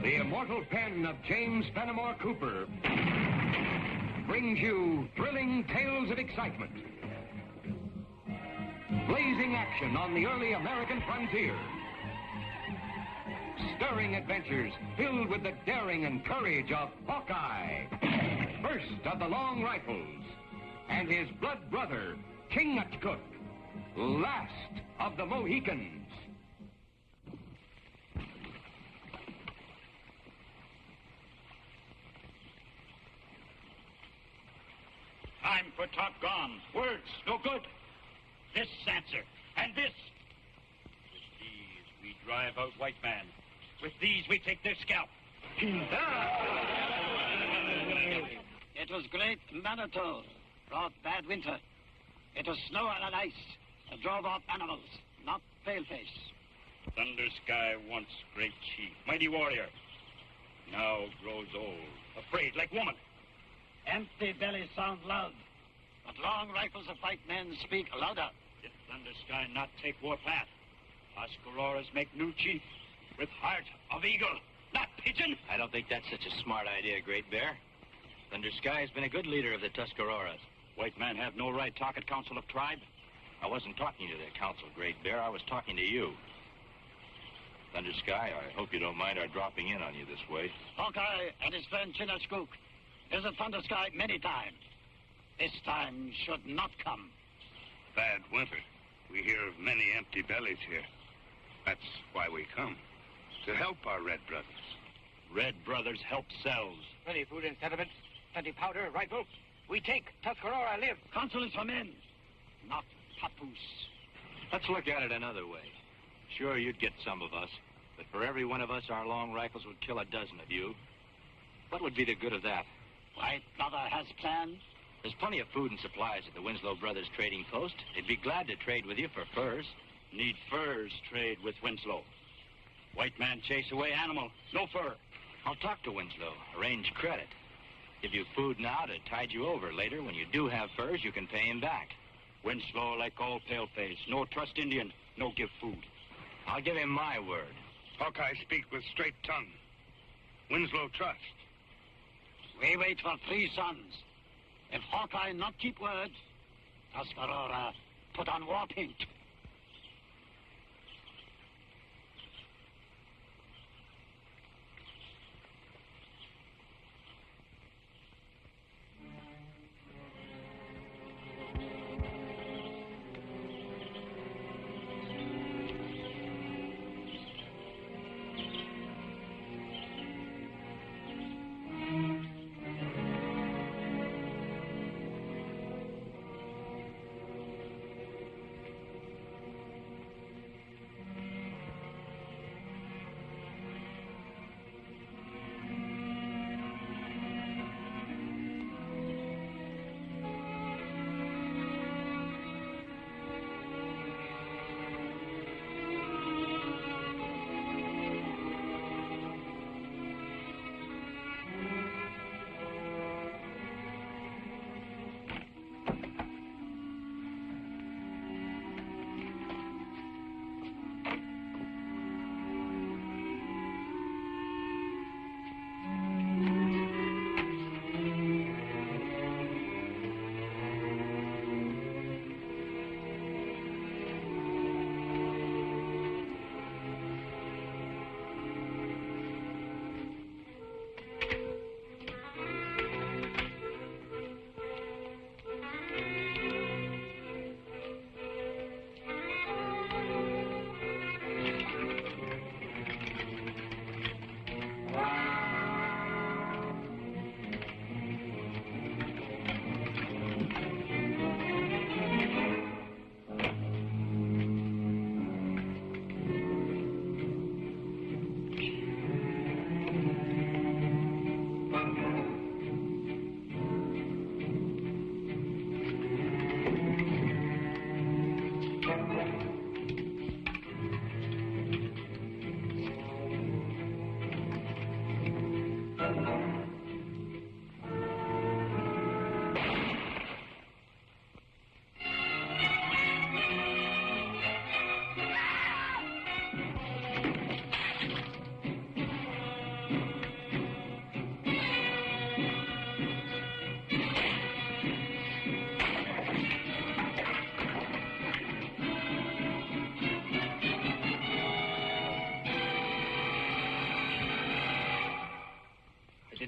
The immortal pen of James Fenimore Cooper brings you thrilling tales of excitement, blazing action on the early American frontier, stirring adventures filled with the daring and courage of Hawkeye, first of the Long Rifles, and his blood brother, Chingachgook, last of the Mohicans. Time for talk gone. Words, no good. This answer, and this. With these, we drive out white man. With these, we take their scalp. It was great Manitou. Brought bad winter. It was snow and ice. It drove off animals, not paleface. Thunder Sky once great chief, mighty warrior. Now grows old, afraid like woman. Empty bellies sound loud, but long rifles of white men speak louder. Did Thunder Sky not take war path? Tuscaroras make new chief with heart of eagle, not pigeon. I don't think that's such a smart idea, Great Bear. Thunder Sky has been a good leader of the Tuscaroras. White man have no right talk at council of tribe. I wasn't talking to the council, Great Bear. I was talking to you. Thunder Sky, I hope you don't mind our dropping in on you this way. Hawkeye and his friend Chingachgook visit Thunder Sky many times. This time should not come. Bad winter. We hear of many empty bellies here. That's why we come. To help our red brothers. Red brothers help selves. Plenty food and sediment, plenty powder, rifle. We take Tuscarora live. Council is for men, not papoose. Let's look at it another way. Sure, you'd get some of us, but for every one of us, our long rifles would kill a dozen of you. What would be the good of that? White brother has plans. There's plenty of food and supplies at the Winslow Brothers trading post. They'd be glad to trade with you for furs. Need furs, trade with Winslow. White man chase away animal, no fur. I'll talk to Winslow, arrange credit. Give you food now to tide you over. Later, when you do have furs, you can pay him back. Winslow like all paleface. No trust Indian, no give food. I'll give him my word. Hawkeye speak with straight tongue. Winslow trust. We wait for 3 sons. If Hawkeye not keep word, Tuscarora put on war paint.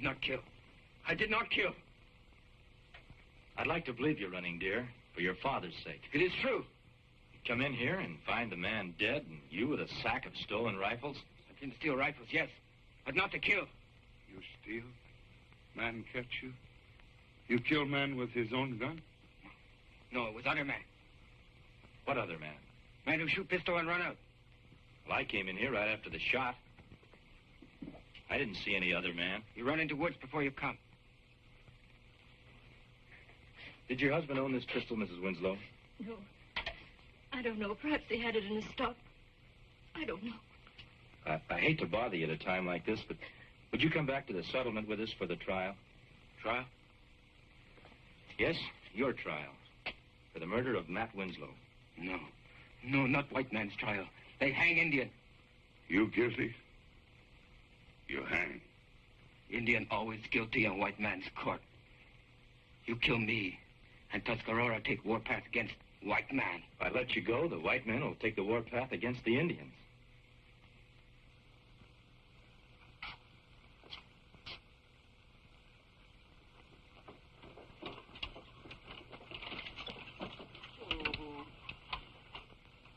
not kill. I did not kill. I'd like to believe you, Running Deer, for your father's sake. It is true. You come in here and find the man dead, and you with a sack of stolen rifles? I didn't steal rifles, yes, but not to kill. You steal? Man catch you? You kill man with his own gun? No, it was other man. What other man? Man who shoot pistol and run out. Well, I came in here right after the shot. I didn't see any other man. You run into woods before you come. Did your husband own this pistol, Mrs. Winslow? No. I don't know. Perhaps he had it in his stock. I don't know. I hate to bother you at a time like this, but would you come back to the settlement with us for the trial? Trial? Yes, your trial. For the murder of Matt Winslow. No. No, not white man's trial. They hang Indian. You guilty? You hang. Indian always guilty on white man's court. You kill me, and Tuscarora take warpath against white man. If I let you go, the white men will take the warpath against the Indians.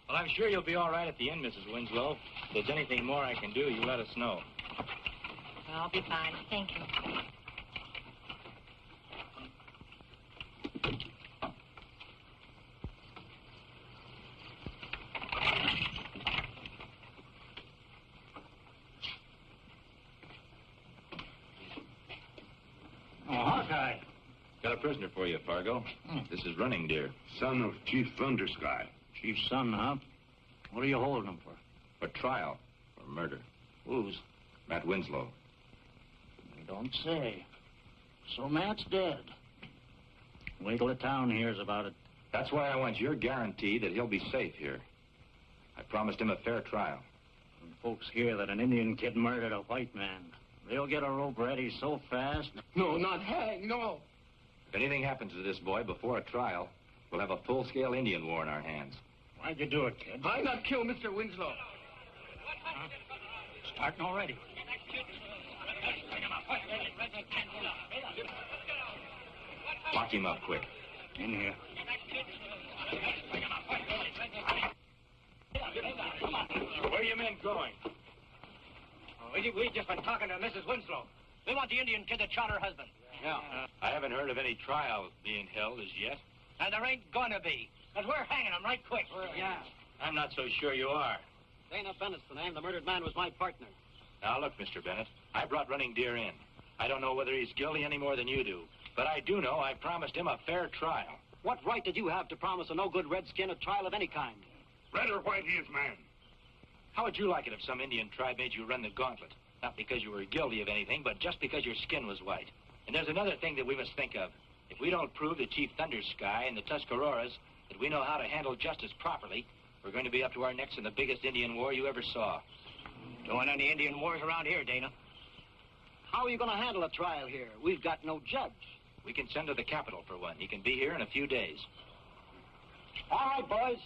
Well, I'm sure you'll be all right at the end, Mrs. Winslow. If there's anything more I can do, you let us know. I'll be fine. Thank you. Oh, Hawkeye. Got a prisoner for you, Fargo. This is Running Deer. Son of Chief Thundersky. Chief's son, huh? What are you holding him for? For trial. For murder. Whose? Matt Winslow. You don't say. So Matt's dead. Wait till the town hears about it. That's why I want your guarantee that he'll be safe here. I promised him a fair trial. When folks hear that an Indian kid murdered a white man, they'll get a rope ready so fast. No, not hang, no. If anything happens to this boy before a trial, we'll have a full-scale Indian war in our hands. Why'd you do it, kid? I not kill Mr. Winslow. Huh? Starting already. Lock him up quick. In here. Where are you men going? We just been talking to Mrs. Winslow. We want the Indian kid that shot her husband. Yeah. I haven't heard of any trial being held as yet. And there ain't gonna be. Because we're hanging him right quick. Yeah. I'm not so sure you are. Dana Bennett's the name. The murdered man was my partner. Now, look, Mr. Bennett, I brought Running Deer in. I don't know whether he's guilty any more than you do. But I do know I promised him a fair trial. What right did you have to promise a no-good redskin a trial of any kind? Red or white, he is man. How would you like it if some Indian tribe made you run the gauntlet? Not because you were guilty of anything, but just because your skin was white. And there's another thing that we must think of. If we don't prove to Chief Thundersky and the Tuscaroras that we know how to handle justice properly, we're going to be up to our necks in the biggest Indian war you ever saw. Don't want any Indian wars around here, Dana. How are you going to handle a trial here? We've got no judge. We can send to the capital for one. He can be here in a few days. All right, boys.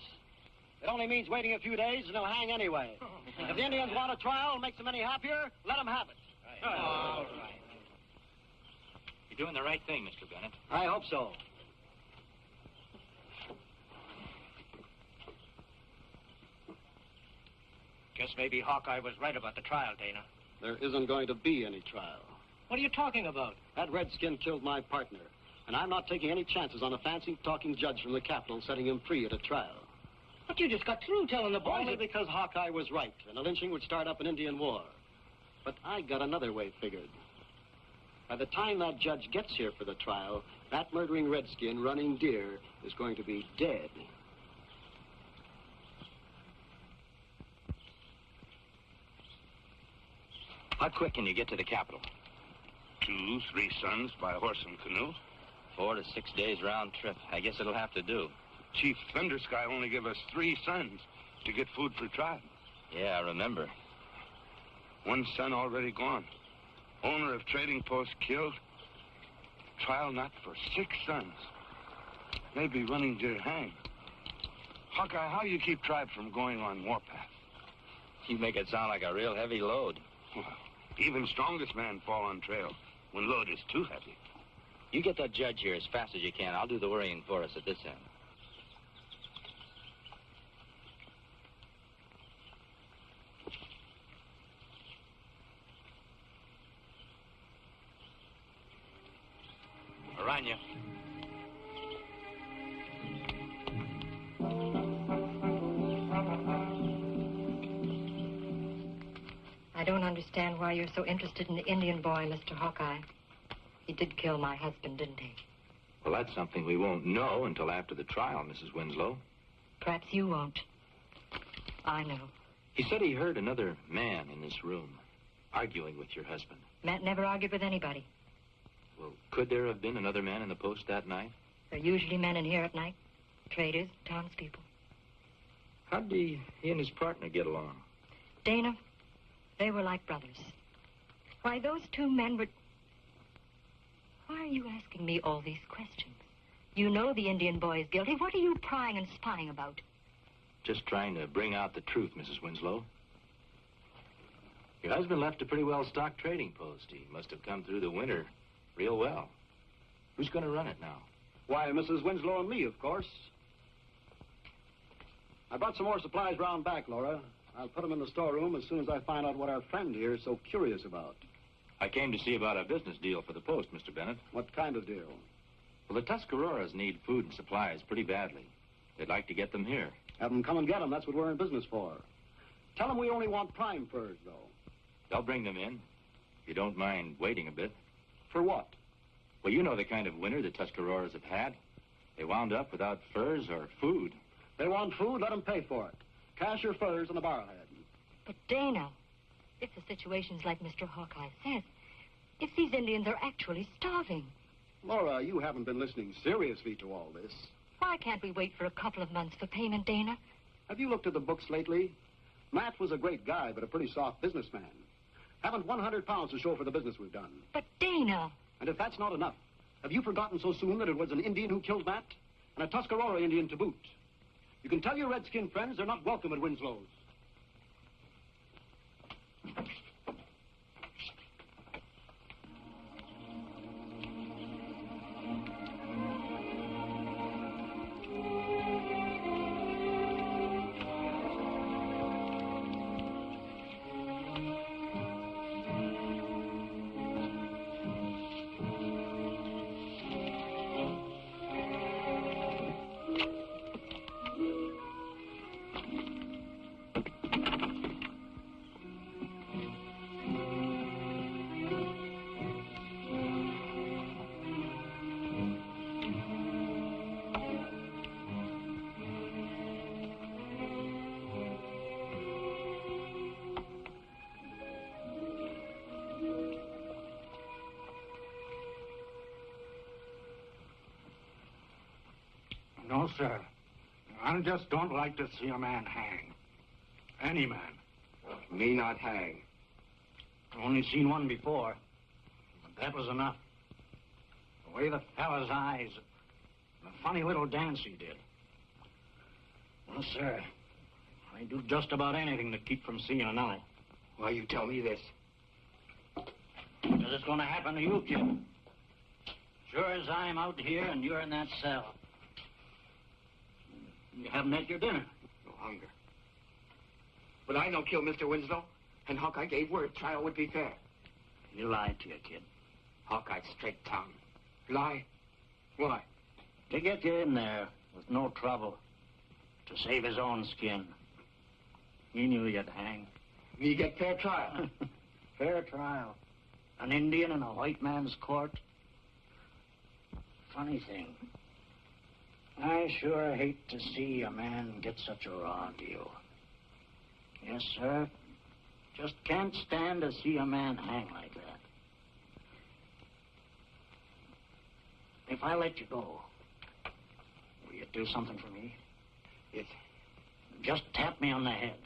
It only means waiting a few days and he'll hang anyway. If the Indians want a trial and makes them any happier, let them have it. All right. You're doing the right thing, Mr. Bennett. I hope so. Guess maybe Hawkeye was right about the trial, Dana. There isn't going to be any trial. What are you talking about? That redskin killed my partner, and I'm not taking any chances on a fancy-talking judge from the capital setting him free at a trial. But you just got through telling the boys. Only because Hawkeye was right, and a lynching would start up an Indian war. But I got another way figured. By the time that judge gets here for the trial, that murdering redskin, Running Deer, is going to be dead. How quick can you get to the capital? 2, 3 sons by horse and canoe. 4 to 6 days round trip. I guess it'll have to do. Chief Thundersky only gave us 3 sons to get food for trial. Yeah, I remember. 1 son already gone. Owner of trading post killed. Trial not for 6 sons. Maybe Running Deer hanged. Hawkeye, how you keep tribe from going on warpath? You make it sound like a real heavy load. Well, even strongest man fall on trail. One load is too heavy. You get that judge here as fast as you can. I'll do the worrying for us at this end. Aranya. I don't understand why you're so interested in the Indian boy, Mr. Hawkeye. He did kill my husband, didn't he? Well, that's something we won't know until after the trial, Mrs. Winslow. Perhaps you won't. I know. He said he heard another man in this room arguing with your husband. Matt never argued with anybody. Well, could there have been another man in the post that night? There are usually men in here at night. Traders, townspeople. How'd he and his partner get along? Dana, they were like brothers. Why, those two men were... Why are you asking me all these questions? You know the Indian boy is guilty. What are you prying and spying about? Just trying to bring out the truth, Mrs. Winslow. Your husband left a pretty well-stocked trading post. He must have come through the winter real well. Who's going to run it now? Why, Mrs. Winslow and me, of course. I brought some more supplies round back, Laura. I'll put them in the storeroom as soon as I find out what our friend here is so curious about. I came to see about a business deal for the post, Mr. Bennett. What kind of deal? Well, the Tuscaroras need food and supplies pretty badly. They'd like to get them here. Have them come and get them. That's what we're in business for. Tell them we only want prime furs, though. They'll bring them in, if you don't mind waiting a bit. For what? Well, you know the kind of winter the Tuscaroras have had. They wound up without furs or food. They want food, let them pay for it. Cash your furs on the barrelhead. But Dana, if the situation's like Mr. Hawkeye says, if these Indians are actually starving... Laura, you haven't been listening seriously to all this. Why can't we wait for a couple of months for payment, Dana? Have you looked at the books lately? Matt was a great guy, but a pretty soft businessman. Haven't 100 pounds to show for the business we've done. But Dana... And if that's not enough, have you forgotten so soon that it was an Indian who killed Matt? And a Tuscarora Indian to boot? You can tell your redskin friends they're not welcome at Winslow's. No, sir. I just don't like to see a man hang. Any man. Me not hang. Only seen one before. But that was enough. The way the fella's eyes, the funny little dance he did. Well, sir, I do just about anything to keep from seeing another. Why you tell me this? Because it's going to happen to you, kid. Sure as I'm out here and you're in that cell. You haven't had your dinner. No hunger. But I no kill Mr. Winslow, and Hawkeye gave word trial would be fair. You lied to your kid. Hawkeye straight tongue. Lie? Why? To get you in there with no trouble. To save his own skin. He knew you'd hang. Me get fair trial. Fair trial. An Indian in a white man's court. Funny thing. I sure hate to see a man get such a raw deal. Yes, sir. Just can't stand to see a man hang like that. If I let you go, will you do something for me? Yes. Just tap me on the head.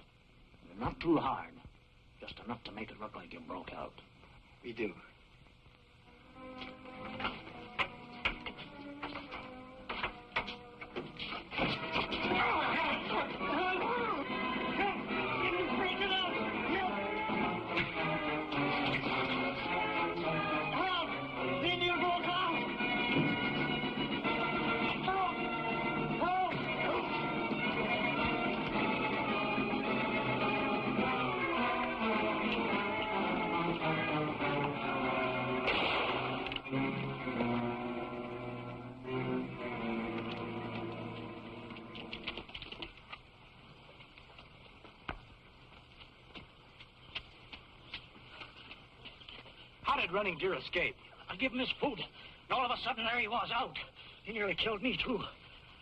Not too hard. Just enough to make it look like you broke out. We do. did Running Deer escape? I give him his food, and all of a sudden there he was out. He nearly killed me, too.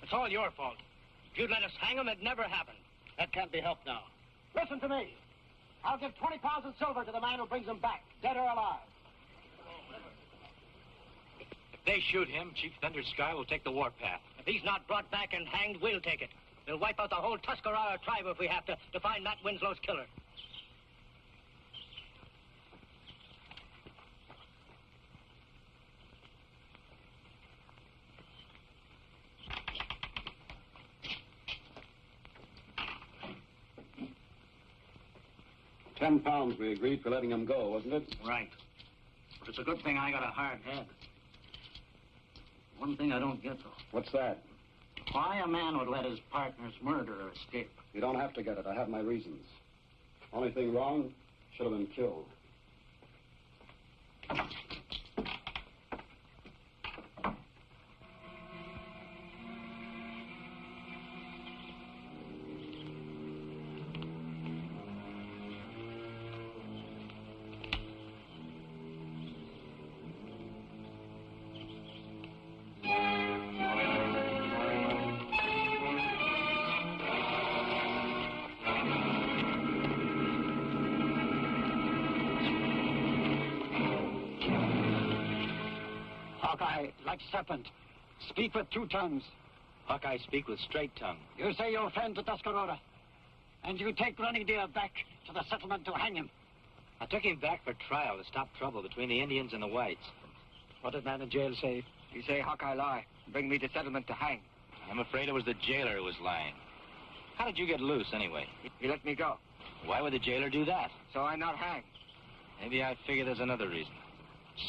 It's all your fault. If you'd let us hang him, it'd never happen. That can't be helped now. Listen to me. I'll give 20 pounds of silver to the man who brings him back, dead or alive. If they shoot him, Chief Thunder Sky will take the warpath. If he's not brought back and hanged, we'll take it. We'll wipe out the whole Tuscarora tribe if we have to find Matt Winslow's killer. £10 we agreed for letting him go, wasn't it? Right. But it's a good thing I got a hard head. One thing I don't get, though. What's that? Why a man would let his partner's murderer escape? You don't have to get it. I have my reasons. Only thing wrong, should have been killed. Hawkeye, like serpent, speak with two tongues. Hawkeye speak with straight tongue. You say you're friend to Tuscarora, and you take Running Deer back to the settlement to hang him. I took him back for trial to stop trouble between the Indians and the whites. What did man in jail say? You say Hawkeye lie. Bring me to settlement to hang. I'm afraid it was the jailer who was lying. How did you get loose, anyway? He let me go. Why would the jailer do that? So I not hang. Maybe I figure there's another reason.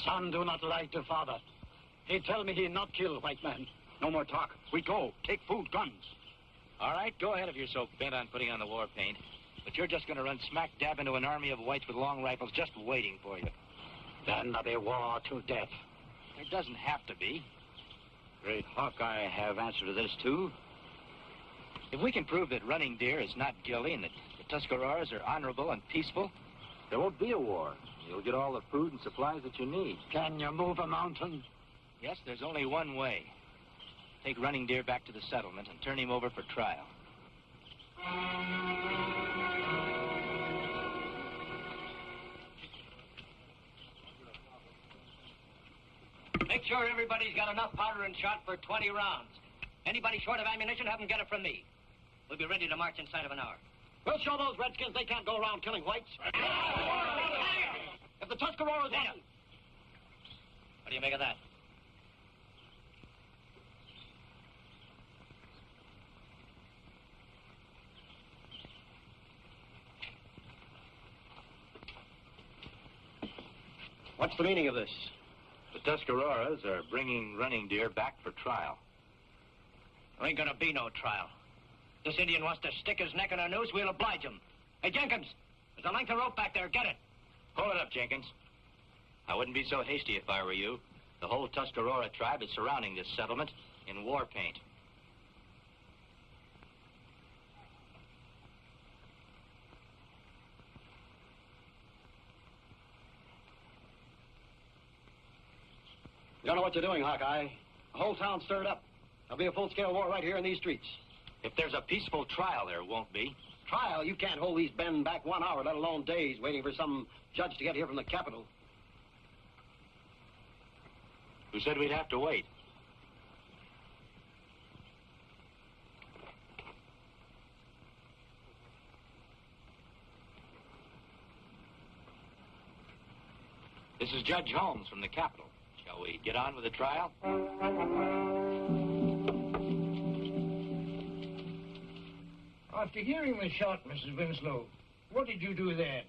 Son, do not lie to father. He tell me he not kill white man. No more talk. We go. Take food, guns. All right, go ahead if you're so bent on putting on the war paint. But you're just going to run smack dab into an army of whites with long rifles just waiting for you. Then there'll be war till death. It doesn't have to be. Great Hawkeye have answer to this, too. If we can prove that Running Deer is not guilty and that the Tuscaroras are honorable and peaceful, there won't be a war. You'll get all the food and supplies that you need. Can you move a mountain? Yes, there's only one way. Take Running Deer back to the settlement and turn him over for trial. Make sure everybody's got enough powder and shot for 20 rounds. Anybody short of ammunition, have them get it from me. We'll be ready to march inside of an hour. We'll show those redskins they can't go around killing whites. If the Tuscaroras want... What do you make of that? What's the meaning of this? The Tuscaroras are bringing Running Deer back for trial. There ain't gonna be no trial. This Indian wants to stick his neck in a noose, we'll oblige him. Hey, Jenkins, there's a length of rope back there. Get it. Hold it up, Jenkins. I wouldn't be so hasty if I were you. The whole Tuscarora tribe is surrounding this settlement in war paint. You don't know what you're doing, Hawkeye. The whole town's stirred up. There'll be a full-scale war right here in these streets. If there's a peaceful trial, there won't be. Trial? You can't hold these men back 1 hour, let alone days, waiting for some judge to get here from the capital. Who said we'd have to wait? This is Judge Holmes from the capital. Shall we get on with the trial? After hearing the shot, Mrs. Winslow, what did you do then?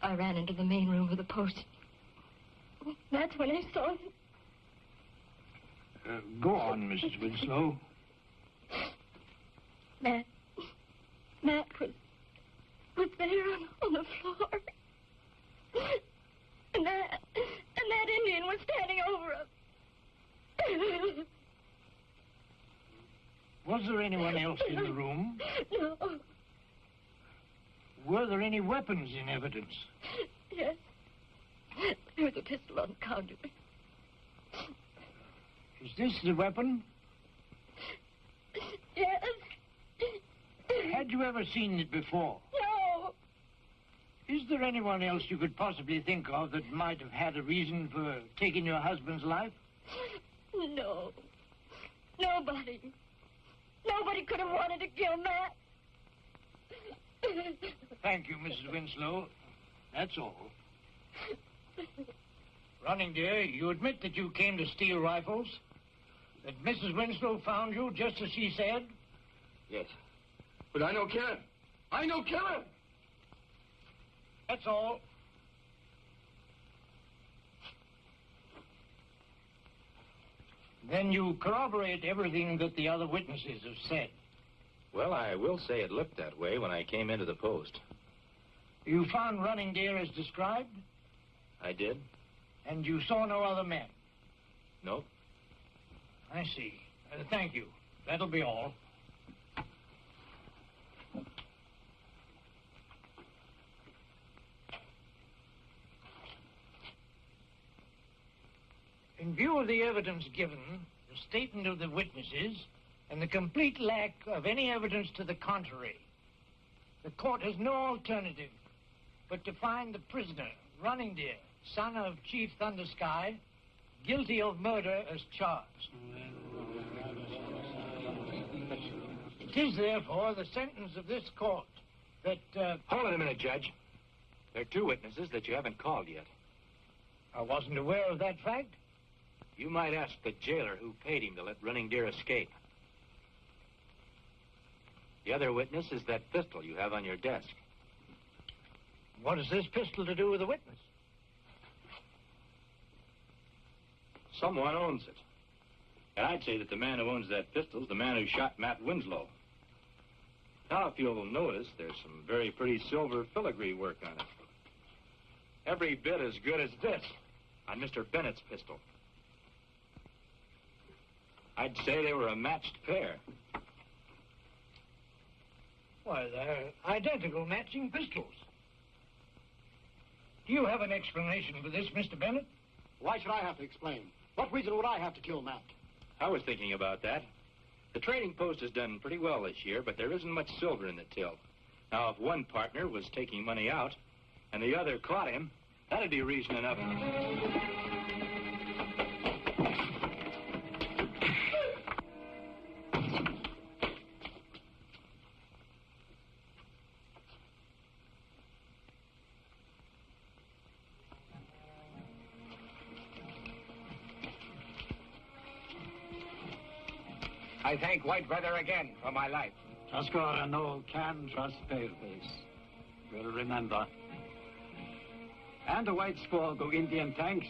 I ran into the main room of the post. That's when I saw him. Go on, Mrs. Winslow. Matt was there on the floor. And that Indian was standing over him. Was there anyone else in the room? No. Were there any weapons in evidence? Yes. There's a pistol on the counter. Is this the weapon? Yes. Had you ever seen it before? No. Is there anyone else you could possibly think of that might have had a reason for taking your husband's life? No. Nobody. Nobody could have wanted to kill Matt. Thank you, Mrs. Winslow. That's all. Running Deer, you admit that you came to steal rifles? That Mrs. Winslow found you just as she said? Yes. But I no kill him. I no kill him. That's all. Then you corroborate everything that the other witnesses have said. Well, I will say it looked that way when I came into the post. You found Running Deer as described? I did. And you saw no other men? Nope. I see. Thank you. That'll be all. In view of the evidence given, the statement of the witnesses, and the complete lack of any evidence to the contrary, the court has no alternative but to find the prisoner, Running Deer, son of Chief Thundersky, guilty of murder as charged. It is, therefore, the sentence of this court that... Hold on a minute, Judge. There are two witnesses that you haven't called yet. I wasn't aware of that fact. You might ask the jailer who paid him to let Running Deer escape. The other witness is that pistol you have on your desk. What has this pistol to do with the witness? Someone owns it. And I'd say that the man who owns that pistol is the man who shot Matt Winslow. Now, if you'll notice, there's some very pretty silver filigree work on it. Every bit as good as this on Mr. Bennett's pistol. I'd say they were a matched pair. Why, they're identical matching pistols. Do you have an explanation for this, Mr. Bennett? Why should I have to explain? What reason would I have to kill Matt? I was thinking about that. The trading post has done pretty well this year, but there isn't much silver in the till. Now, if one partner was taking money out and the other caught him, that'd be reason enough. I thank White Brother again for my life. Tuscarora no can trust paleface. Will remember. And the white squaw go Indian thanks.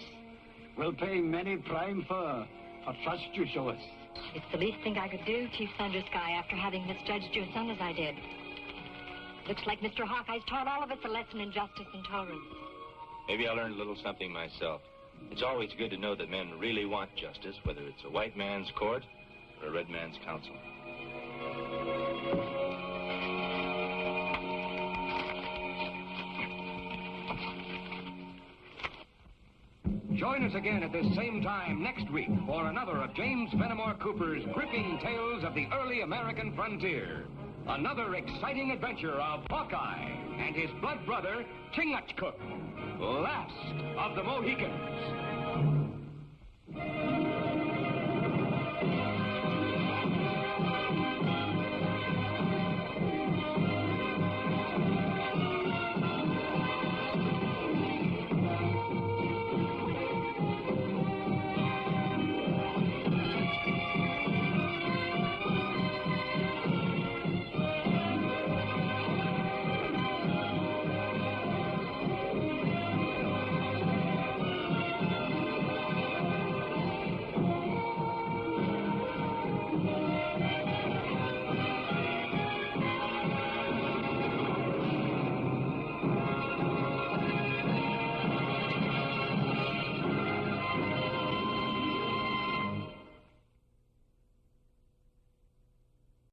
Will pay many prime fur for trust you show us. It's the least thing I could do, Chief Thundersky, after having misjudged your son as I did. Looks like Mr. Hawkeye's taught all of us a lesson in justice and tolerance. Maybe I learned a little something myself. It's always good to know that men really want justice, whether it's a white man's court or a red man's council. Join us again at this same time next week for another of James Fenimore Cooper's gripping tales of the early American frontier. Another exciting adventure of Hawkeye and his blood brother, Chingachgook, last of the Mohicans.